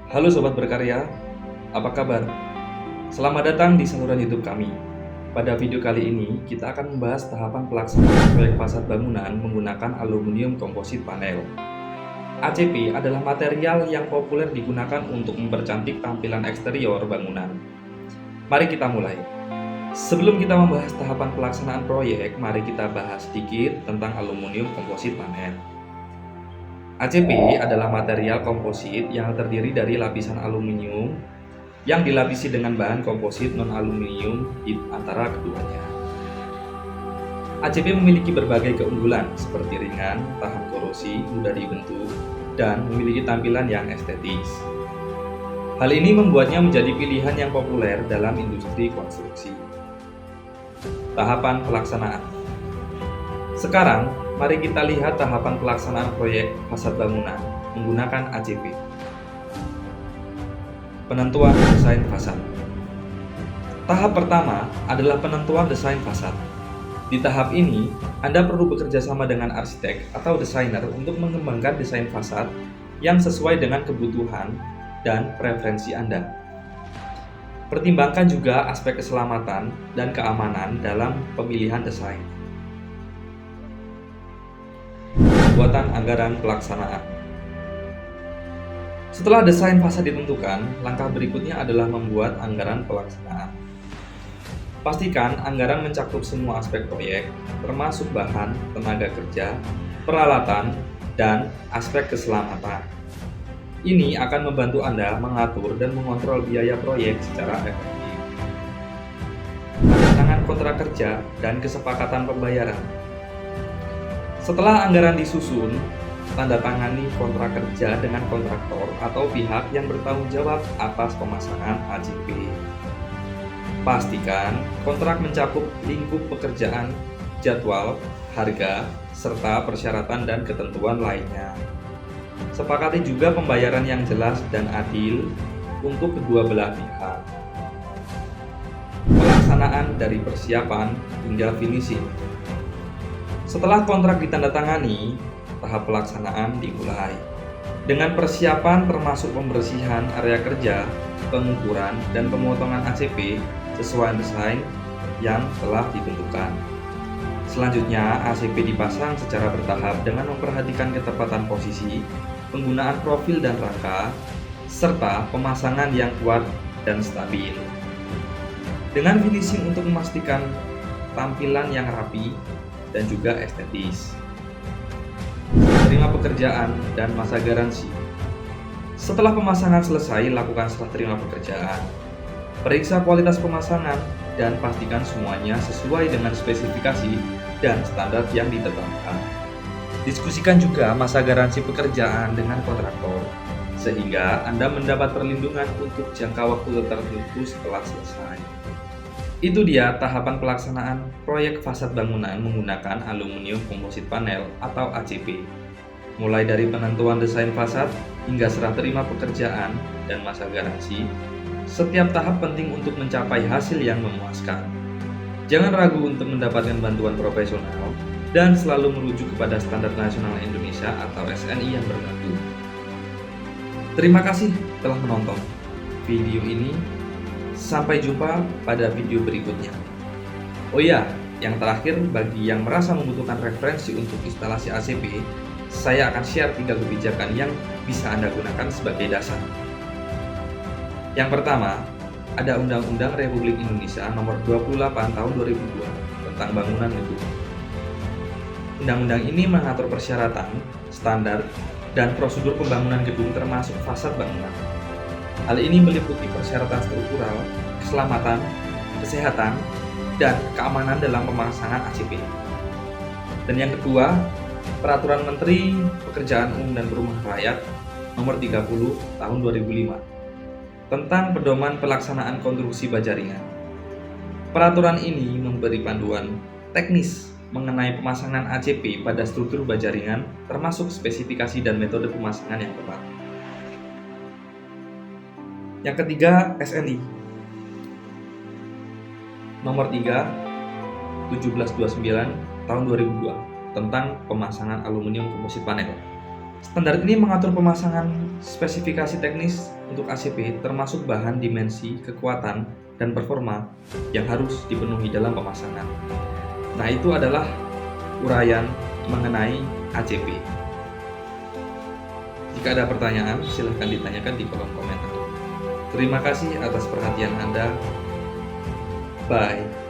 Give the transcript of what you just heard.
Halo Sobat Berkarya, apa kabar? Selamat datang di saluran YouTube kami. Pada video kali ini, kita akan membahas tahapan pelaksanaan proyek fasad bangunan menggunakan aluminium komposit panel. ACP adalah material yang populer digunakan untuk mempercantik tampilan eksterior bangunan. Mari kita mulai. Sebelum kita membahas tahapan pelaksanaan proyek, mari kita bahas sedikit tentang aluminium komposit panel. ACP adalah material komposit yang terdiri dari lapisan aluminium yang dilapisi dengan bahan komposit non-aluminium di antara keduanya. ACP memiliki berbagai keunggulan seperti ringan, tahan korosi, mudah dibentuk, dan memiliki tampilan yang estetis. Hal ini membuatnya menjadi pilihan yang populer dalam industri konstruksi. Tahapan pelaksanaan. Sekarang, mari kita lihat tahapan pelaksanaan proyek fasad bangunan menggunakan ACP. Penentuan desain fasad. Tahap pertama adalah penentuan desain fasad. Di tahap ini, Anda perlu bekerja sama dengan arsitek atau desainer untuk mengembangkan desain fasad yang sesuai dengan kebutuhan dan preferensi Anda. Pertimbangkan juga aspek keselamatan dan keamanan dalam pemilihan desain. Pembuatan anggaran pelaksanaan. Setelah desain fasad ditentukan, langkah berikutnya adalah membuat anggaran pelaksanaan. Pastikan anggaran mencakup semua aspek proyek, termasuk bahan, tenaga kerja, peralatan, dan aspek keselamatan. Ini akan membantu Anda mengatur dan mengontrol biaya proyek secara efektif. Tanda tangan kontrak kerja dan kesepakatan pembayaran. Setelah anggaran disusun, tanda tangani kontrak kerja dengan kontraktor atau pihak yang bertanggung jawab atas pemasangan ACP. Pastikan kontrak mencakup lingkup pekerjaan, jadwal, harga, serta persyaratan dan ketentuan lainnya. Sepakati juga pembayaran yang jelas dan adil untuk kedua belah pihak. Pelaksanaan dari persiapan hingga finishing. Setelah kontrak ditandatangani, tahap pelaksanaan dimulai. Dengan persiapan termasuk pembersihan area kerja, pengukuran, dan pemotongan ACP sesuai desain yang telah ditentukan. Selanjutnya, ACP dipasang secara bertahap dengan memperhatikan ketepatan posisi, penggunaan profil dan rangka, serta pemasangan yang kuat dan stabil. Dengan finishing untuk memastikan tampilan yang rapi dan juga estetis. Terima pekerjaan dan masa garansi. Setelah pemasangan selesai, lakukan serah terima pekerjaan. Periksa kualitas pemasangan dan pastikan semuanya sesuai dengan spesifikasi dan standar yang ditetapkan. Diskusikan juga masa garansi pekerjaan dengan kontraktor, sehingga Anda mendapat perlindungan untuk jangka waktu tertentu setelah selesai. Itu dia tahapan pelaksanaan proyek fasad bangunan menggunakan aluminium komposit panel atau ACP. Mulai dari penentuan desain fasad hingga serah terima pekerjaan dan masa garansi, setiap tahap penting untuk mencapai hasil yang memuaskan. Jangan ragu untuk mendapatkan bantuan profesional dan selalu merujuk kepada Standar Nasional Indonesia atau SNI yang berlaku. Terima kasih telah menonton video ini. Sampai jumpa pada video berikutnya. Oh ya, yang terakhir, bagi yang merasa membutuhkan referensi untuk instalasi ACP, saya akan share 3 kebijakan yang bisa Anda gunakan sebagai dasar. Yang pertama, ada Undang-Undang Republik Indonesia Nomor 28 Tahun 2002 tentang bangunan gedung. Undang-undang ini mengatur persyaratan, standar, dan prosedur pembangunan gedung termasuk fasad bangunan. Hal ini meliputi persyaratan struktural, keselamatan, kesehatan, dan keamanan dalam pemasangan ACP. Dan yang kedua, Peraturan Menteri Pekerjaan Umum dan Perumahan Rakyat Nomor 30 Tahun 2005 tentang pedoman pelaksanaan konstruksi baja ringan. Peraturan ini memberi panduan teknis mengenai pemasangan ACP pada struktur baja ringan, termasuk spesifikasi dan metode pemasangan yang tepat. Yang ketiga, SNI Nomor 3 1729 Tahun 2002 tentang pemasangan aluminium komposit panel. Standar ini mengatur pemasangan spesifikasi teknis untuk ACP termasuk bahan, dimensi, kekuatan, dan performa yang harus dipenuhi dalam pemasangan. Nah, itu adalah uraian mengenai ACP. Jika ada pertanyaan, silahkan ditanyakan di kolom komentar. Terima kasih atas perhatian Anda. Bye.